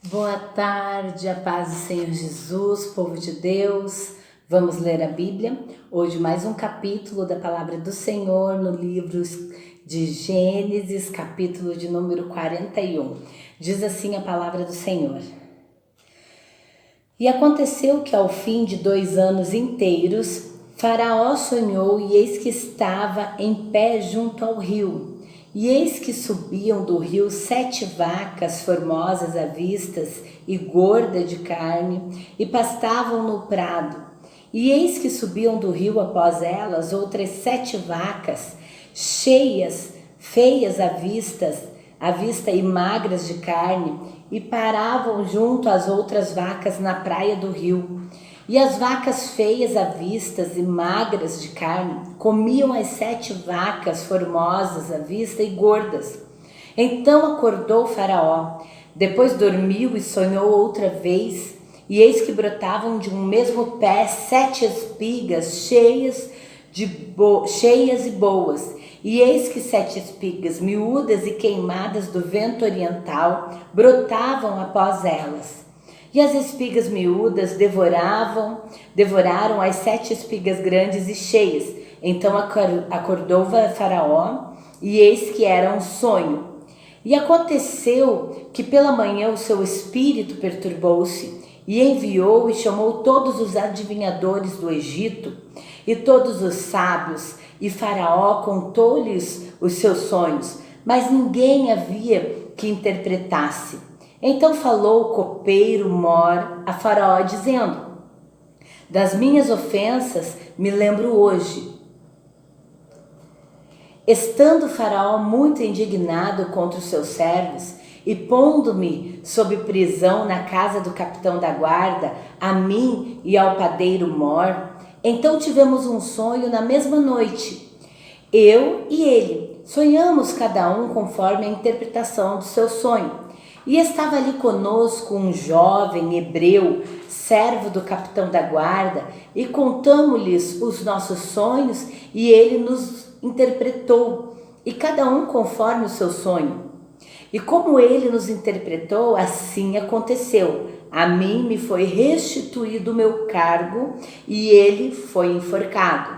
Boa tarde, a paz do Senhor Jesus, povo de Deus. Vamos ler a Bíblia. Hoje mais um capítulo da palavra do Senhor no livro de Gênesis, capítulo de número 41. Diz assim a palavra do Senhor. E aconteceu que ao fim de 2 anos inteiros, Faraó sonhou e eis que estava em pé junto ao rio. E eis que subiam do rio 7 vacas formosas à vista e gordas de carne, e pastavam no prado. E eis que subiam do rio após elas outras 7 vacas, cheias, feias à vista e magras de carne, e paravam junto às outras vacas na praia do rio. E as vacas feias à vista e magras de carne comiam as 7 vacas formosas à vista e gordas. Então acordou Faraó, depois dormiu e sonhou outra vez, e eis que brotavam de um mesmo pé 7 espigas cheias e boas. E eis que 7 espigas miúdas e queimadas do vento oriental brotavam após elas. E as espigas miúdas devoraram as 7 espigas grandes e cheias. Então acordou Faraó, e eis que era um sonho. E aconteceu que pela manhã o seu espírito perturbou-se, e enviou e chamou todos os adivinhadores do Egito, e todos os sábios, e Faraó contou-lhes os seus sonhos, mas ninguém havia que interpretasse. Então falou o copeiro Mor a Faraó, dizendo: das minhas ofensas me lembro hoje. Estando Faraó muito indignado contra os seus servos, e pondo-me sob prisão na casa do capitão da guarda, a mim e ao padeiro Mor, então tivemos um sonho na mesma noite. Eu e ele sonhamos cada um conforme a interpretação do seu sonho. E estava ali conosco um jovem hebreu, servo do capitão da guarda, e contamos-lhes os nossos sonhos, e ele nos interpretou, e cada um conforme o seu sonho. E como ele nos interpretou, assim aconteceu. A mim me foi restituído o meu cargo, e ele foi enforcado.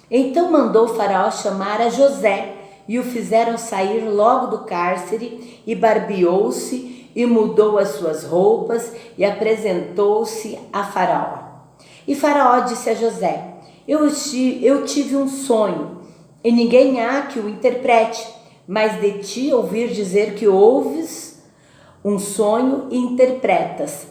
Então mandou Faraó chamar a José, e o fizeram sair logo do cárcere, e barbeou-se, e mudou as suas roupas, e apresentou-se a Faraó. E Faraó disse a José: eu tive um sonho, e ninguém há que o interprete, mas de ti ouvir dizer que ouves um sonho e interpretas.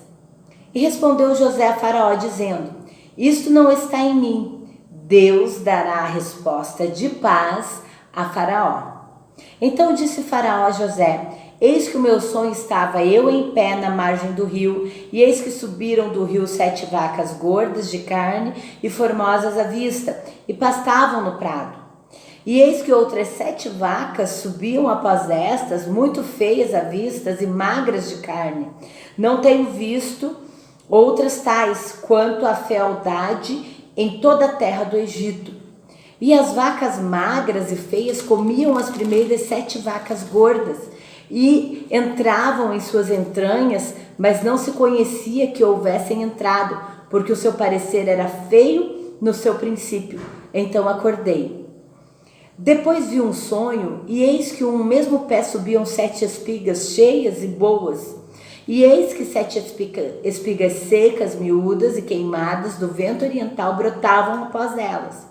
E respondeu José a Faraó, dizendo: isto não está em mim. Deus dará a resposta de paz a Faraó. Então disse Faraó a José: eis que o meu sonho estava eu em pé na margem do rio, e eis que subiram do rio 7 vacas gordas de carne e formosas à vista, e pastavam no prado. E eis que outras 7 vacas subiam após estas, muito feias à vista e magras de carne. Não tenho visto outras tais quanto a fealdade em toda a terra do Egito. E as vacas magras e feias comiam as primeiras 7 vacas gordas, e entravam em suas entranhas, mas não se conhecia que houvessem entrado, porque o seu parecer era feio no seu princípio. Então acordei. Depois vi um sonho, e eis que um mesmo pé subiam 7 espigas cheias e boas. E eis que 7 espigas secas, miúdas e queimadas do vento oriental brotavam após elas.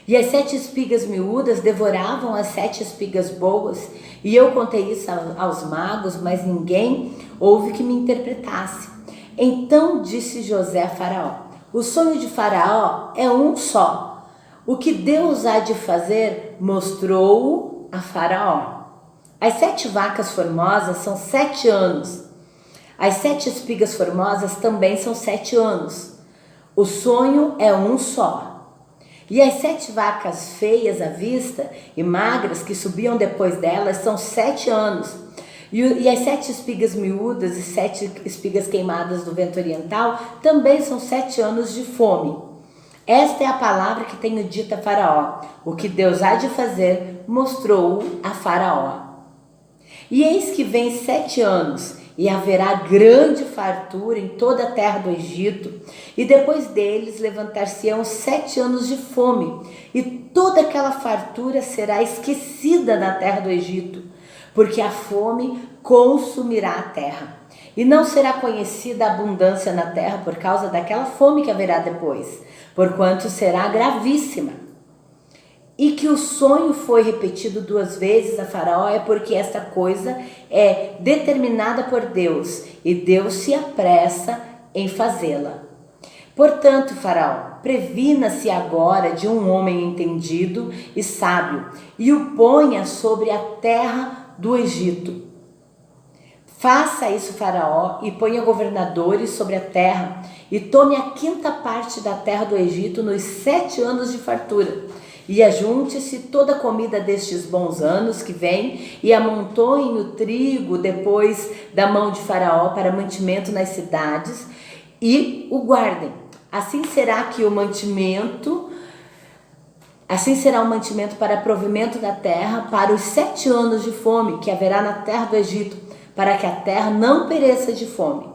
E as 7 espigas miúdas devoravam as 7 espigas boas, e eu contei isso aos magos, mas ninguém houve que me interpretasse. Então disse José a Faraó: o sonho de Faraó é um só. O que Deus há de fazer, mostrou-o a Faraó. As 7 vacas formosas são 7 anos. As 7 espigas formosas também são 7 anos. O sonho é um só. E as 7 vacas feias à vista e magras que subiam depois delas são 7 anos. E as 7 espigas miúdas e 7 espigas queimadas do vento oriental também são 7 anos de fome. Esta é a palavra que tenho dito a Faraó. O que Deus há de fazer, mostrou-o a Faraó. E eis que vem 7 anos, e haverá grande fartura em toda a terra do Egito, e depois deles levantar-se-ão 7 anos de fome, e toda aquela fartura será esquecida na terra do Egito, porque a fome consumirá a terra. E não será conhecida a abundância na terra por causa daquela fome que haverá depois, porquanto será gravíssima. E que o sonho foi repetido 2 vezes a Faraó é porque esta coisa é determinada por Deus, e Deus se apressa em fazê-la. Portanto, Faraó, previna-se agora de um homem entendido e sábio, e o ponha sobre a terra do Egito. Faça isso, Faraó, e ponha governadores sobre a terra, e tome a 5ª parte da terra do Egito nos 7 anos de fartura. E ajunte-se toda a comida destes bons anos que vêm, e amontoem o trigo depois da mão de Faraó para mantimento nas cidades, e o guardem. Assim será o mantimento para provimento da terra para os 7 anos de fome que haverá na terra do Egito, para que a terra não pereça de fome.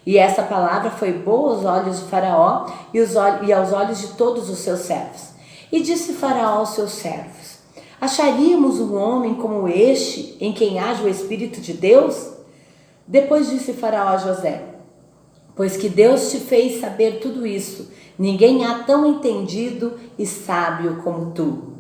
E essa palavra foi boa aos olhos de Faraó e aos olhos de todos os seus servos. E disse Faraó aos seus servos: acharíamos um homem como este, em quem haja o Espírito de Deus? Depois disse Faraó a José: pois que Deus te fez saber tudo isso, ninguém há tão entendido e sábio como tu.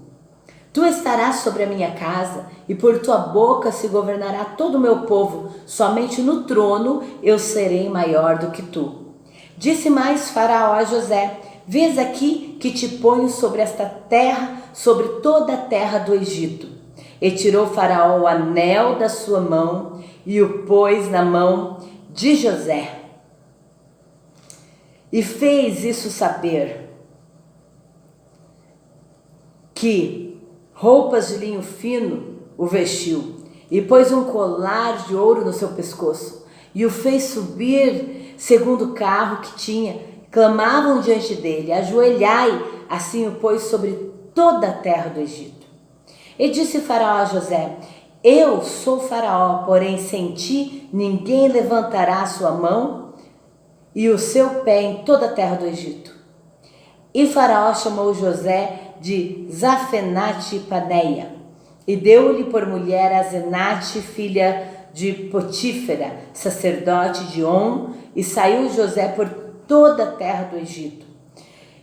Tu estarás sobre a minha casa, e por tua boca se governará todo o meu povo, somente no trono eu serei maior do que tu. Disse mais Faraó a José: vês aqui que te ponho sobre esta terra, sobre toda a terra do Egito. E tirou Faraó o anel da sua mão e o pôs na mão de José. E fez isso saber que roupas de linho fino o vestiu, e pôs um colar de ouro no seu pescoço, e o fez subir segundo o carro que tinha. Clamavam diante dele: ajoelhai. Assim o pôs sobre toda a terra do Egito. E disse Faraó a José: eu sou Faraó, porém sem ti ninguém levantará a sua mão e o seu pé em toda a terra do Egito. E Faraó chamou José de Zafenate-Paneia, e deu-lhe por mulher a Asenate, filha de Potífera, sacerdote de On, e saiu José por toda a terra do Egito.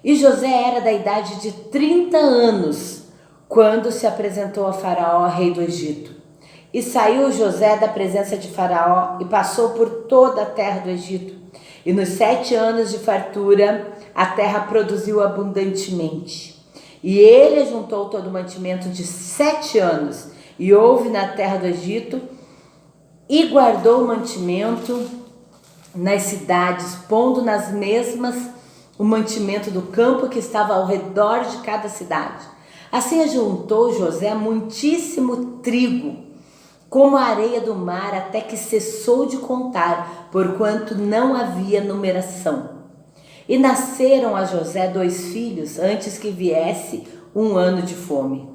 E José era da idade de 30 anos, quando se apresentou a Faraó, rei do Egito. E saiu José da presença de Faraó e passou por toda a terra do Egito. E nos 7 anos de fartura, a terra produziu abundantemente. E ele ajuntou todo o mantimento de 7 anos, e houve na terra do Egito, e guardou o mantimento nas cidades, pondo nas mesmas o mantimento do campo que estava ao redor de cada cidade. Assim ajuntou José muitíssimo trigo, como a areia do mar, até que cessou de contar, porquanto não havia numeração. E nasceram a José 2 filhos, antes que viesse 1 ano de fome,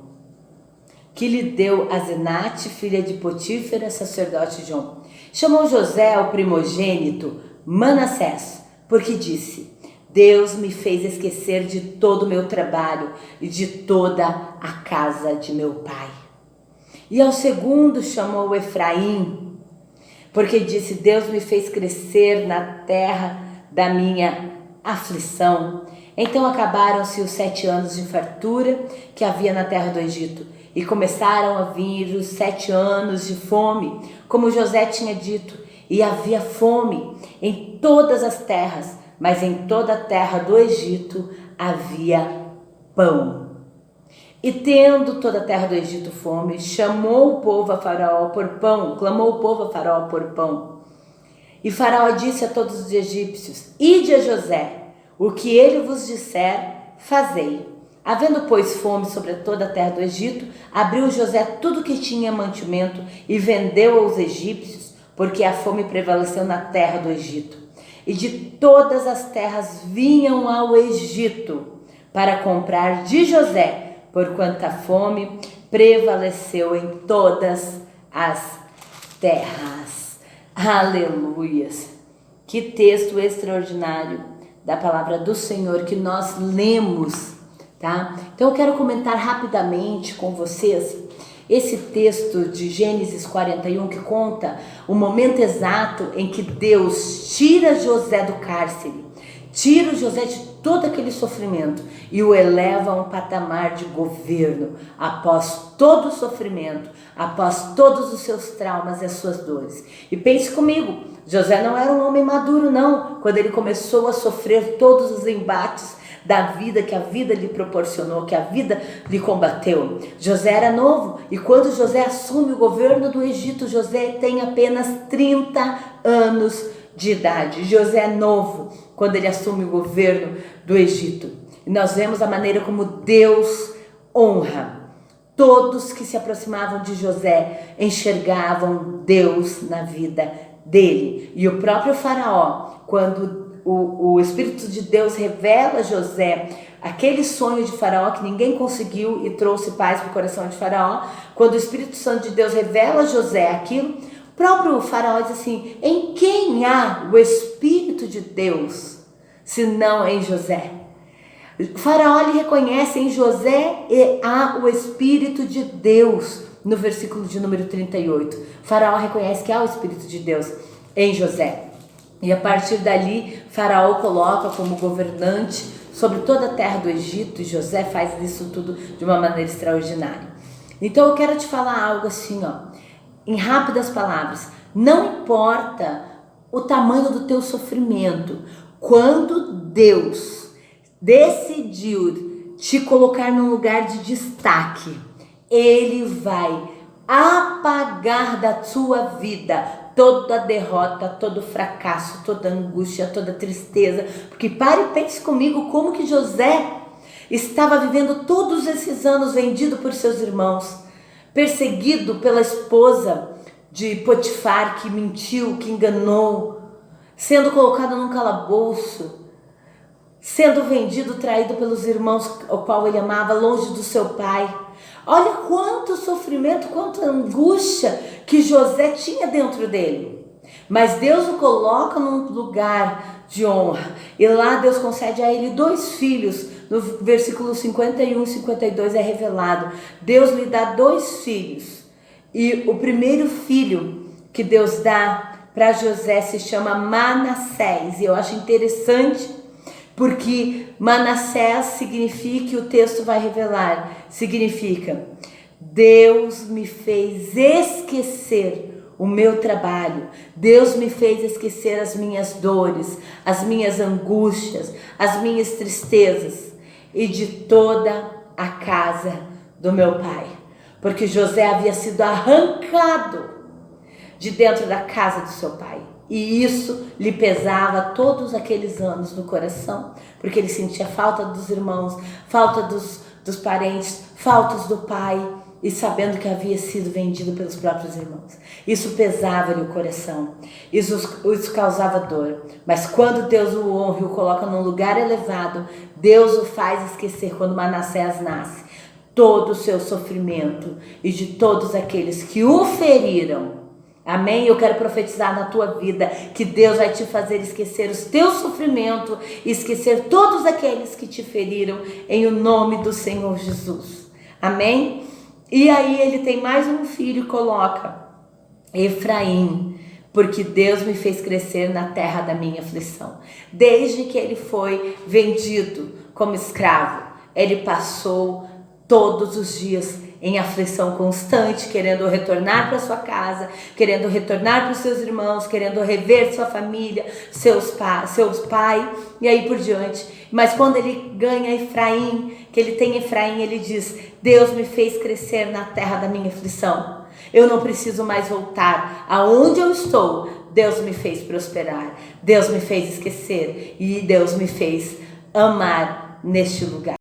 que lhe deu Asenate, filha de Potífera, sacerdote de On. Chamou José ao primogênito Manassés, porque disse: Deus me fez esquecer de todo o meu trabalho e de toda a casa de meu pai. E ao segundo chamou Efraim, porque disse: Deus me fez crescer na terra da minha aflição. Então acabaram-se os 7 anos de fartura que havia na terra do Egito, e começaram a vir os 7 anos de fome, como José tinha dito, e havia fome em todas as terras, mas em toda a terra do Egito havia pão. E tendo toda a terra do Egito fome, chamou o povo a Faraó por pão, clamou o povo a Faraó por pão. E Faraó disse a todos os egípcios: Ide a José, o que ele vos disser, fazei. Havendo, pois, fome sobre toda a terra do Egito, abriu José tudo que tinha mantimento e vendeu aos egípcios, porque a fome prevaleceu na terra do Egito. E de todas as terras vinham ao Egito para comprar de José, porquanto a fome prevaleceu em todas as terras. Aleluias! Que texto extraordinário da palavra do Senhor que nós lemos, tá? Então eu quero comentar rapidamente com vocês esse texto de Gênesis 41 que conta o momento exato em que Deus tira José do cárcere, tira José de todo aquele sofrimento e o eleva a um patamar de governo após todo o sofrimento, após todos os seus traumas e as suas dores. E pense comigo, José não era um homem maduro não, quando ele começou a sofrer todos os embates da vida, que a vida lhe proporcionou, que a vida lhe combateu. José era novo e quando José assume o governo do Egito, José tem apenas 30 anos de idade. José é novo quando ele assume o governo do Egito. E nós vemos a maneira como Deus honra. Todos que se aproximavam de José enxergavam Deus na vida dele. E o próprio faraó, quando o Espírito de Deus revela a José aquele sonho de faraó que ninguém conseguiu e trouxe paz para o coração de faraó, quando o Espírito Santo de Deus revela a José aquilo, o próprio faraó diz assim: em quem há o Espírito de Deus, senão em José? O faraó lhe reconhece em José e há o Espírito de Deus. No versículo de número 38, o faraó reconhece que há o Espírito de Deus em José. E a partir dali, Faraó coloca como governante sobre toda a terra do Egito, e José faz isso tudo de uma maneira extraordinária. Então eu quero te falar algo assim, em rápidas palavras. Não importa o tamanho do teu sofrimento, quando Deus decidiu te colocar num lugar de destaque, Ele vai apagar da tua vida toda derrota, todo fracasso, toda angústia, toda tristeza. Porque pare e pense comigo como que José estava vivendo todos esses anos vendido por seus irmãos, perseguido pela esposa de Potifar que mentiu, que enganou, sendo colocado num calabouço, sendo vendido, traído pelos irmãos ao qual ele amava, longe do seu pai. Olha quanto sofrimento, quanta angústia que José tinha dentro dele. Mas Deus o coloca num lugar de honra. E lá Deus concede a ele 2 filhos. No versículo 51 e 52 é revelado. Deus lhe dá 2 filhos. E o primeiro filho que Deus dá para José se chama Manassés. E eu acho interessante porque Manassés significa, que o texto vai revelar, significa: Deus me fez esquecer o meu trabalho, Deus me fez esquecer as minhas dores, as minhas angústias, as minhas tristezas e de toda a casa do meu pai. Porque José havia sido arrancado de dentro da casa do seu pai. E isso lhe pesava todos aqueles anos no coração, porque ele sentia falta dos irmãos, falta dos parentes, faltas do pai, e sabendo que havia sido vendido pelos próprios irmãos. Isso pesava-lhe o coração, isso causava dor. Mas quando Deus o honra e o coloca num lugar elevado, Deus o faz esquecer, quando Manassés nasce, todo o seu sofrimento e de todos aqueles que o feriram. Amém? Eu quero profetizar na tua vida que Deus vai te fazer esquecer os teus sofrimentos, esquecer todos aqueles que te feriram, em o nome do Senhor Jesus. Amém? E aí ele tem mais um filho e coloca Efraim, porque Deus me fez crescer na terra da minha aflição. Desde que ele foi vendido como escravo, ele passou todos os dias em aflição constante, querendo retornar para sua casa, querendo retornar para os seus irmãos, querendo rever sua família, seus pais, e aí por diante. Mas quando ele ganha Efraim, que ele tem Efraim, ele diz: Deus me fez crescer na terra da minha aflição. Eu não preciso mais voltar aonde eu estou. Deus me fez prosperar, Deus me fez esquecer e Deus me fez amar neste lugar.